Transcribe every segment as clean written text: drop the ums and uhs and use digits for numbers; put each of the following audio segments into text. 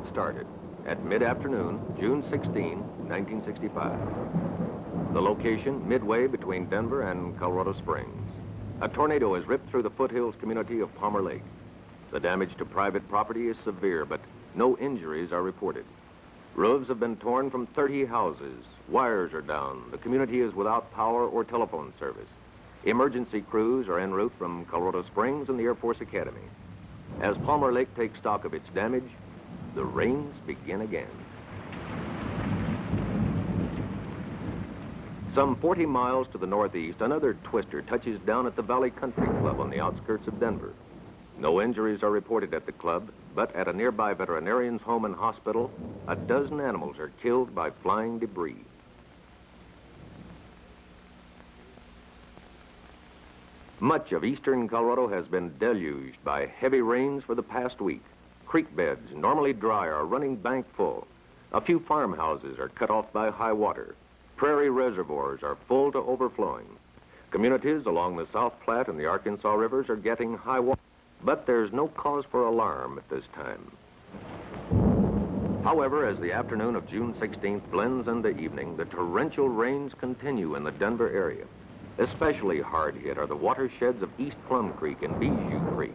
it started, at mid-afternoon, June 16, 1965. The location, midway between Denver and Colorado Springs. A tornado has ripped through the foothills community of Palmer Lake. The damage to private property is severe, but no injuries are reported. Roofs have been torn from 30 houses. Wires are down. The community is without power or telephone service. Emergency crews are en route from Colorado Springs and the Air Force Academy. As Palmer Lake takes stock of its damage, the rains begin again. Some 40 miles to the northeast, another twister touches down at the Valley Country Club on the outskirts of Denver. No injuries are reported at the club, but at a nearby veterinarian's home and hospital, a dozen animals are killed by flying debris. Much of eastern Colorado has been deluged by heavy rains for the past week. Creek beds, normally dry, are running bank full. A few farmhouses are cut off by high water. Prairie reservoirs are full to overflowing. Communities along the South Platte and the Arkansas rivers are getting high water, but there's no cause for alarm at this time. However, as the afternoon of June 16th blends into evening, the torrential rains continue in the Denver area. Especially hard hit are the watersheds of East Plum Creek and Bijou Creek.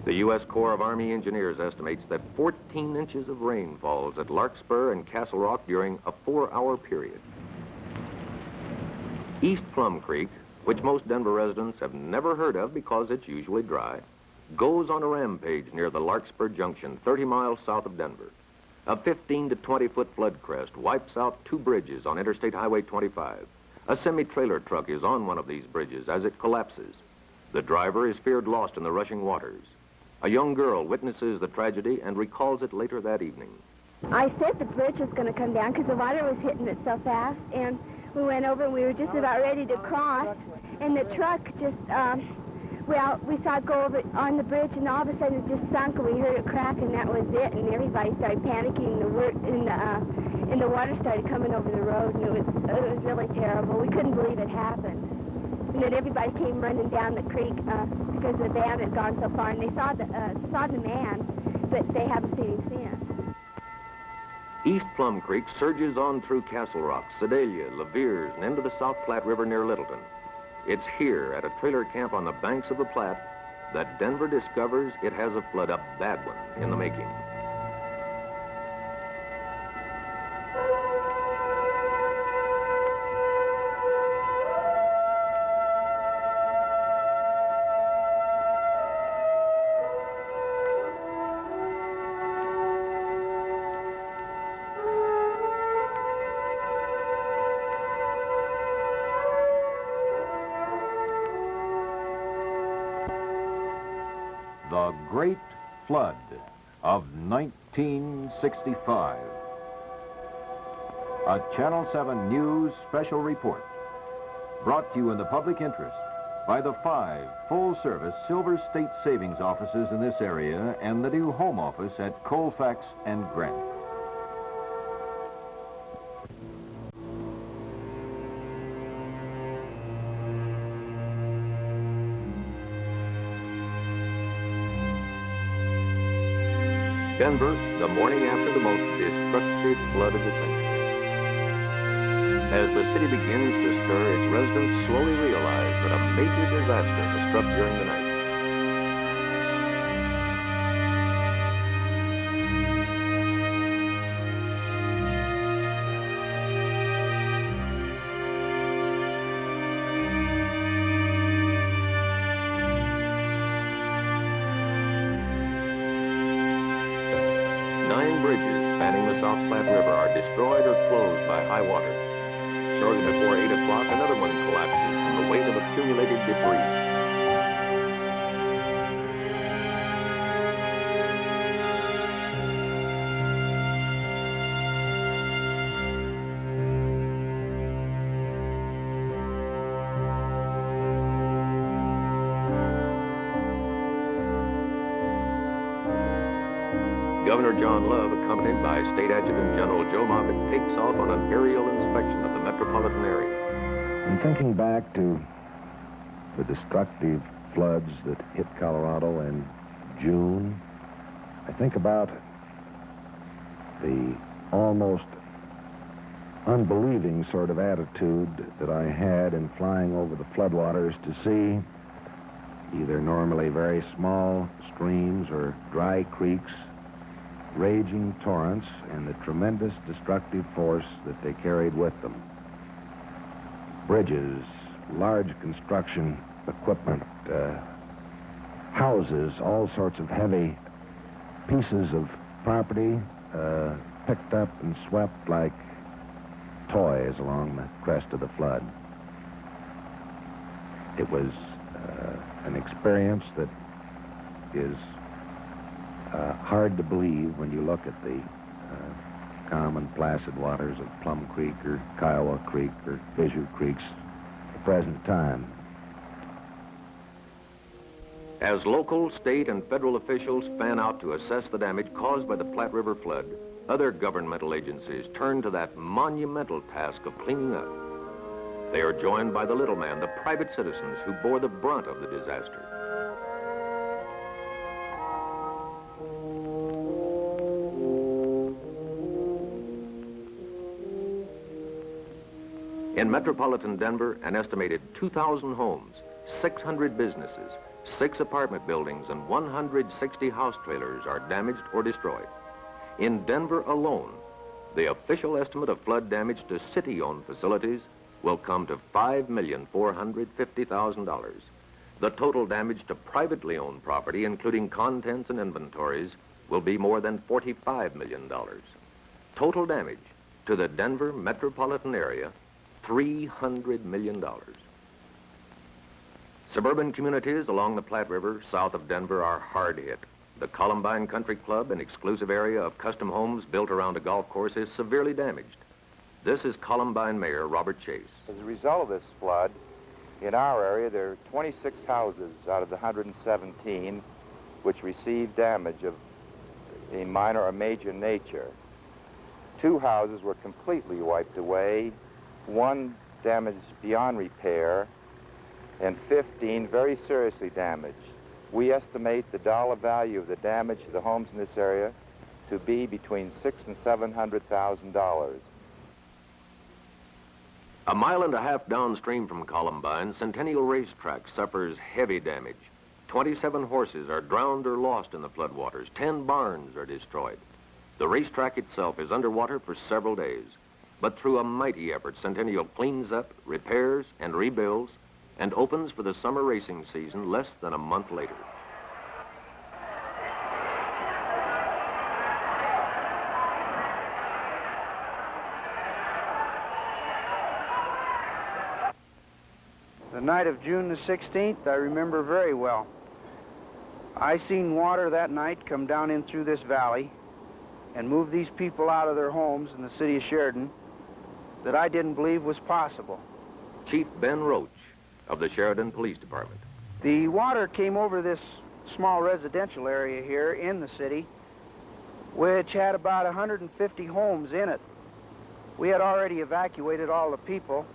The U.S. Corps of Army Engineers estimates that 14 inches of rain falls at Larkspur and Castle Rock during a 4-hour period. East Plum Creek, which most Denver residents have never heard of because it's usually dry, goes on a rampage near the Larkspur Junction, 30 miles south of Denver. A 15 to 20-foot flood crest wipes out 2 bridges on Interstate Highway 25. A semi-trailer truck is on one of these bridges as it collapses. The driver is feared lost in the rushing waters. A young girl witnesses the tragedy and recalls it later that evening. I said the bridge was going to come down because the water was hitting it so fast, and we went over and we were just about ready to cross, and the truck just, well, we saw it go over on the bridge, and all of a sudden it just sunk, and we heard it crack, and that was it, and everybody started panicking, and the water started coming over the road, and it was really terrible. We couldn't believe it happened. And then everybody came running down the creek because the van had gone so far, and they saw the man, but they haven't seen him since. East Plum Creek surges on through Castle Rock, Sedalia, Laviers, and into the South Platte River near Littleton. It's here, at a trailer camp on the banks of the Platte, that Denver discovers it has a flood, a bad one, in the making. The Great Flood of 1965. A Channel 7 News special report brought to you in the public interest by the 5 full-service Silver State Savings offices in this area and the new home office at Colfax and Grant. Denver, the morning after the most destructive flood of the century. As the city begins to stir, its residents slowly realize that a major disaster has struck during the night. Bridges spanning the South Platte River are destroyed or closed by high water. Shortly before 8 o'clock, another one collapses from the weight of accumulated debris. Governor John Love, accompanied by State Adjutant General Joe Moffitt, takes off on an aerial inspection of the metropolitan area. In thinking back to the destructive floods that hit Colorado in June, I think about the almost unbelieving sort of attitude that I had in flying over the floodwaters to see either normally very small streams or dry creeks, raging torrents, and the tremendous destructive force that they carried with them. Bridges, large construction equipment, houses, all sorts of heavy pieces of property picked up and swept like toys along the crest of the flood. It was an experience that is hard to believe when you look at the calm and placid waters of Plum Creek or Kiowa Creek or Fissure Creeks at the present time. As local, state, and federal officials fan out to assess the damage caused by the Platte River flood, other governmental agencies turn to that monumental task of cleaning up. They are joined by the little man, the private citizens who bore the brunt of the disaster. In metropolitan Denver, an estimated 2,000 homes, 600 businesses, 6 apartment buildings, and 160 house trailers are damaged or destroyed. In Denver alone, the official estimate of flood damage to city-owned facilities will come to $5,450,000. The total damage to privately owned property, including contents and inventories, will be more than $45 million. Total damage to the Denver metropolitan area, $300 million. Suburban communities along the Platte River, south of Denver, are hard hit. The Columbine Country Club, an exclusive area of custom homes built around a golf course, is severely damaged. This is Columbine Mayor Robert Chase. As a result of this flood, in our area, there are 26 houses out of the 117 which received damage of a minor or major nature. 2 houses were completely wiped away, 1 damaged beyond repair, and 15 very seriously damaged. We estimate the dollar value of the damage to the homes in this area to be between $600,000 and $700,000. A mile and a half downstream from Columbine, Centennial Racetrack suffers heavy damage. 27 horses are drowned or lost in the floodwaters. 10 barns are destroyed. The racetrack itself is underwater for several days. But through a mighty effort, Centennial cleans up, repairs, and rebuilds, and opens for the summer racing season less than a month later. The night of June the 16th, I remember very well. I seen water that night come down in through this valley and move these people out of their homes in the city of Sheridan that I didn't believe was possible. Chief Ben Roach of the Sheridan Police Department. The water came over this small residential area here in the city, which had about 150 homes in it. We had already evacuated all the people.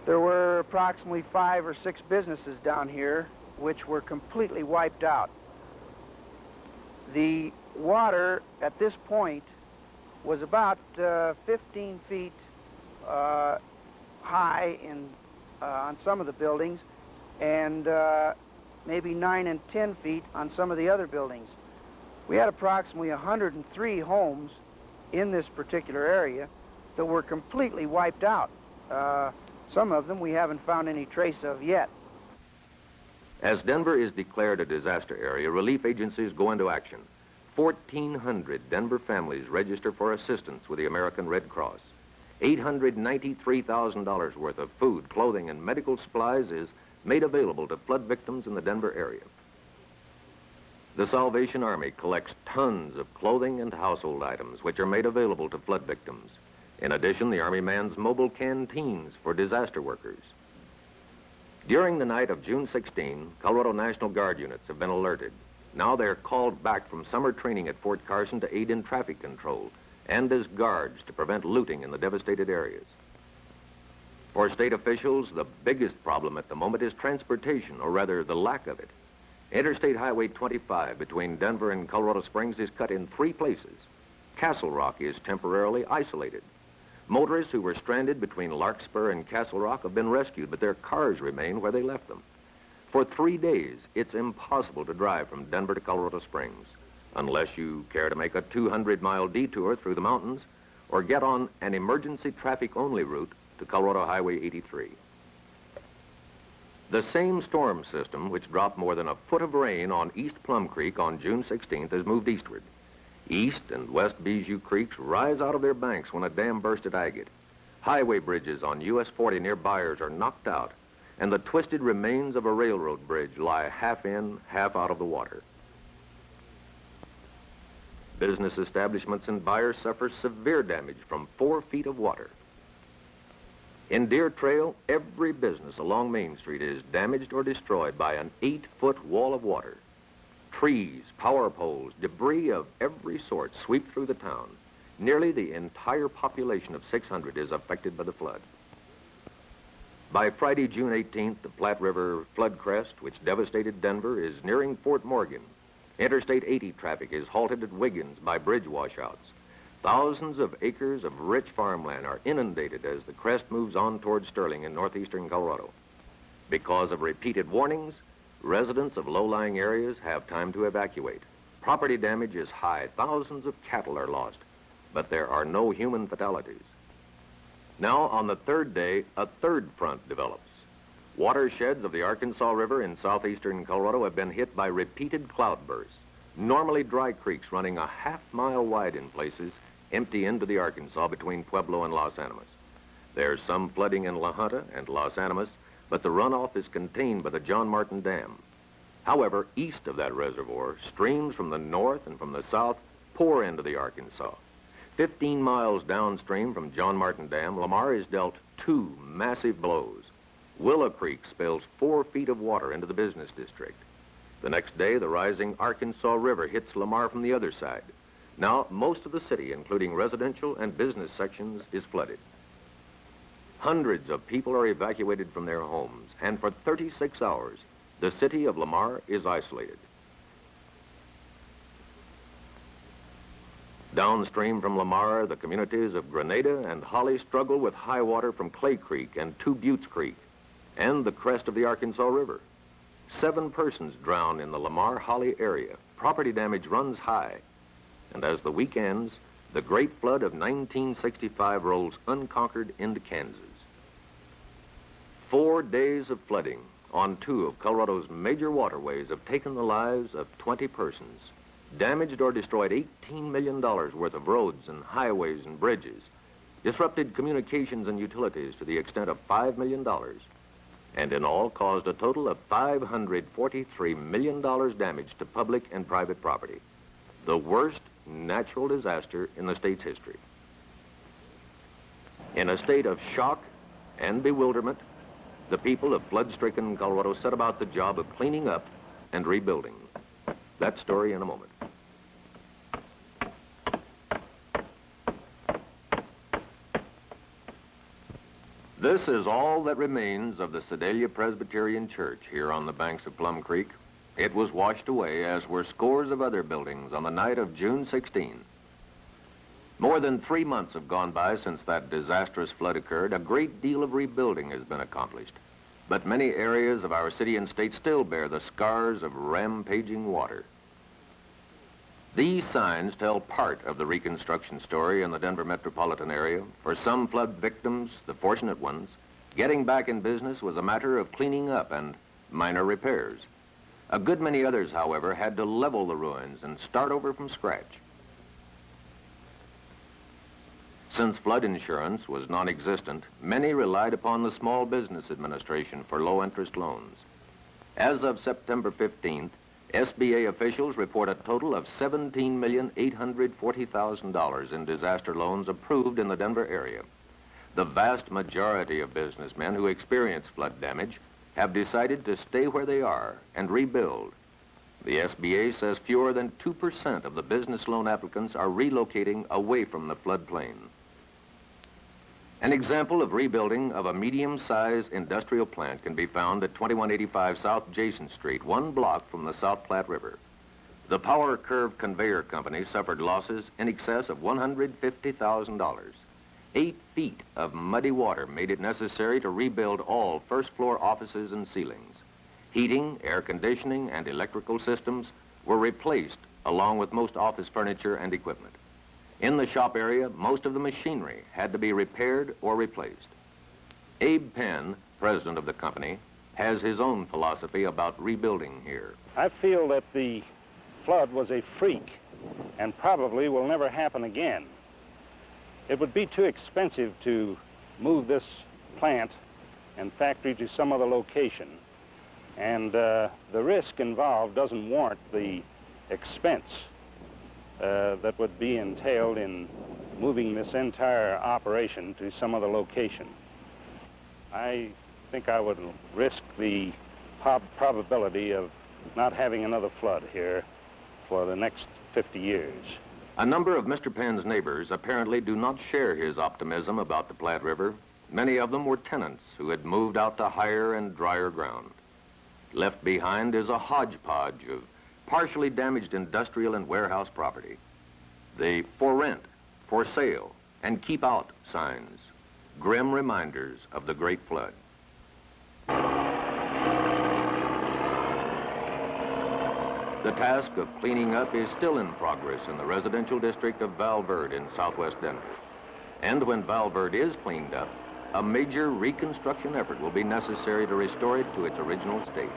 There were approximately 5 or 6 businesses down here which were completely wiped out. The water at this point was about 15 feet high on some of the buildings, and maybe 9 and 10 feet on some of the other buildings. We had approximately 103 homes in this particular area that were completely wiped out. Some of them we haven't found any trace of yet. As Denver is declared a disaster area, relief agencies go into action. 1,400 Denver families register for assistance with the American Red Cross. $893,000 worth of food, clothing, and medical supplies is made available to flood victims in the Denver area. The Salvation Army collects tons of clothing and household items which are made available to flood victims. In addition, the Army mans mobile canteens for disaster workers. During the night of June 16, Colorado National Guard units have been alerted. Now they're called back from summer training at Fort Carson to aid in traffic control and as guards to prevent looting in the devastated areas. For state officials, the biggest problem at the moment is transportation, or rather the lack of it. Interstate Highway 25 between Denver and Colorado Springs is cut in 3 places. Castle Rock is temporarily isolated. Motorists who were stranded between Larkspur and Castle Rock have been rescued, but their cars remain where they left them. For 3 days, it's impossible to drive from Denver to Colorado Springs, unless you care to make a 200-mile detour through the mountains or get on an emergency traffic-only route to Colorado Highway 83. The same storm system which dropped more than a foot of rain on East Plum Creek on June 16th has moved eastward. East and West Bijou Creeks rise out of their banks when a dam burst at Agate. Highway bridges on US 40 near Byers are knocked out, and the twisted remains of a railroad bridge lie half in, half out of the water. Business establishments in Byers suffer severe damage from 4 feet of water. In Deer Trail, every business along Main Street is damaged or destroyed by an 8-foot wall of water. Trees, power poles, debris of every sort sweep through the town. Nearly the entire population of 600 is affected by the flood. By Friday, June 18th, the Platte River flood crest, which devastated Denver, is nearing Fort Morgan. Interstate 80 traffic is halted at Wiggins by bridge washouts. Thousands of acres of rich farmland are inundated as the crest moves on toward Sterling in northeastern Colorado. Because of repeated warnings, residents of low-lying areas have time to evacuate. Property damage is high. Thousands of cattle are lost, but there are no human fatalities. Now, on the 3rd day, a 3rd front develops. Watersheds of the Arkansas River in southeastern Colorado have been hit by repeated cloudbursts. Normally dry creeks running a half-mile wide in places empty into the Arkansas between Pueblo and Los Animas. There's some flooding in La Junta and Los Animas, but the runoff is contained by the John Martin Dam. However, east of that reservoir, streams from the north and from the south pour into the Arkansas. 15 miles downstream from John Martin Dam, Lamar is dealt 2 massive blows. Willow Creek spills 4 feet of water into the business district. The next day, the rising Arkansas River hits Lamar from the other side. Now, most of the city, including residential and business sections, is flooded. Hundreds of people are evacuated from their homes, and for 36 hours, the city of Lamar is isolated. Downstream from Lamar, the communities of Grenada and Holly struggle with high water from Clay Creek and Two Buttes Creek, and the crest of the Arkansas River. 7 persons drown in the Lamar-Holly area. Property damage runs high, and as the week ends, the Great Flood of 1965 rolls unconquered into Kansas. 4 days of flooding on 2 of Colorado's major waterways have taken the lives of 20 persons, damaged or destroyed $18 million worth of roads and highways and bridges, disrupted communications and utilities to the extent of $5 million, and in all caused a total of $543 million damage to public and private property, the worst natural disaster in the state's history. In a state of shock and bewilderment, the people of flood-stricken Colorado set about the job of cleaning up and rebuilding. That story in a moment. This is all that remains of the Sedalia Presbyterian Church here on the banks of Plum Creek. It was washed away, as were scores of other buildings, on the night of June 16. More than 3 months have gone by since that disastrous flood occurred. A great deal of rebuilding has been accomplished, but many areas of our city and state still bear the scars of rampaging water. These signs tell part of the reconstruction story in the Denver metropolitan area. For some flood victims, the fortunate ones, getting back in business was a matter of cleaning up and minor repairs. A good many others, however, had to level the ruins and start over from scratch. Since flood insurance was non-existent, many relied upon the Small Business Administration for low-interest loans. As of September 15th, SBA officials report a total of $17,840,000 in disaster loans approved in the Denver area. The vast majority of businessmen who experience flood damage have decided to stay where they are and rebuild. The SBA says fewer than 2% of the business loan applicants are relocating away from the floodplain. An example of rebuilding of a medium-sized industrial plant can be found at 2185 South Jason Street, 1 block from the South Platte River. The Power Curve Conveyor Company suffered losses in excess of $150,000. 8 feet of muddy water made it necessary to rebuild all first-floor offices and ceilings. Heating, air conditioning, and electrical systems were replaced along with most office furniture and equipment. In the shop area, most of the machinery had to be repaired or replaced. Abe Penn, president of the company, has his own philosophy about rebuilding here. I feel that the flood was a freak and probably will never happen again. It would be too expensive to move this plant and factory to some other location, and the risk involved doesn't warrant the expense that would be entailed in moving this entire operation to some other location. I think I would risk the probability of not having another flood here for the next 50 years. A number of Mr. Penn's neighbors apparently do not share his optimism about the Platte River. Many of them were tenants who had moved out to higher and drier ground. Left behind is a hodgepodge of partially damaged industrial and warehouse property. The for rent, for sale, and keep out signs, grim reminders of the Great Flood. The task of cleaning up is still in progress in the residential district of Val Verde in southwest Denver. And when Val Verde is cleaned up, a major reconstruction effort will be necessary to restore it to its original state.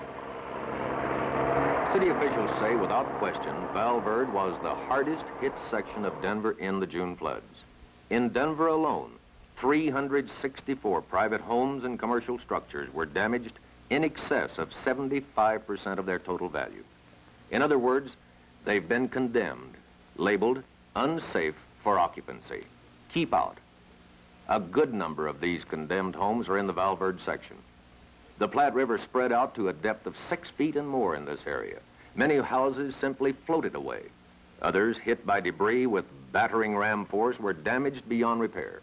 City officials say without question, Val Verde was the hardest hit section of Denver in the June floods. In Denver alone, 364 private homes and commercial structures were damaged in excess of 75% of their total value. In other words, they've been condemned, labeled unsafe for occupancy. Keep out. A good number of these condemned homes are in the Val Verde section. The Platte River spread out to a depth of 6 feet and more in this area. Many houses simply floated away. Others, hit by debris with battering ram force, were damaged beyond repair.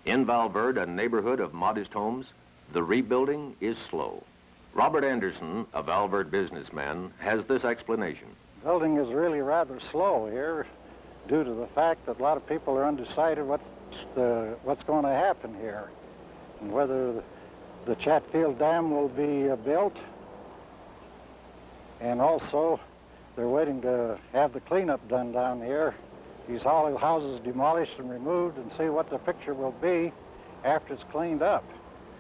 In Val Verde, a neighborhood of modest homes, the rebuilding is slow. Robert Anderson, a Val Verde businessman, has this explanation. Building is really rather slow here due to the fact that a lot of people are undecided what's going to happen here and whether the Chatfield Dam will be built, and also they're waiting to have the cleanup done down here. These hollow houses demolished and removed, and see what the picture will be after it's cleaned up.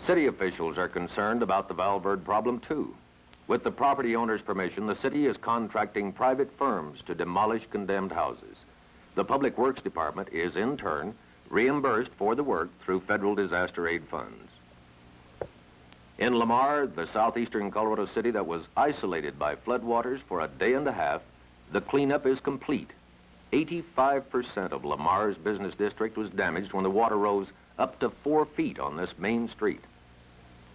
City officials are concerned about the Val Verde problem, too. With the property owner's permission, the city is contracting private firms to demolish condemned houses. The Public Works Department is, in turn, reimbursed for the work through federal disaster aid funds. In Lamar, the southeastern Colorado city that was isolated by floodwaters for a day and a half, the cleanup is complete. 85% of Lamar's business district was damaged when the water rose up to 4 feet on this main street.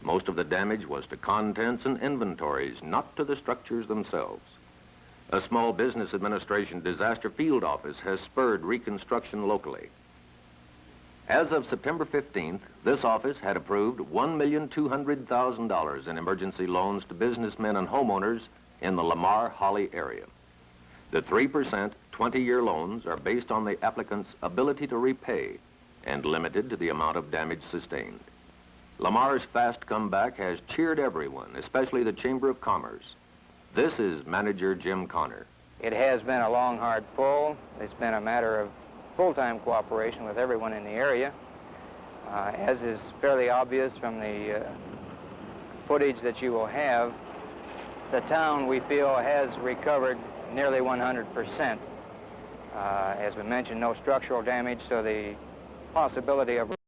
Most of the damage was to contents and inventories, not to the structures themselves. A small business administration disaster field office has spurred reconstruction locally. As of September 15th, this office had approved $1,200,000 in emergency loans to businessmen and homeowners in the Lamar-Holly area. The 3% 20-year loans are based on the applicant's ability to repay and limited to the amount of damage sustained. Lamar's fast comeback has cheered everyone, especially the Chamber of Commerce. This is manager Jim Connor. It has been a long, hard pull. It's been a matter of full-time cooperation with everyone in the area. As is fairly obvious from the footage that you will have, the town, we feel, has recovered nearly 100%. As we mentioned, no structural damage, so the possibility of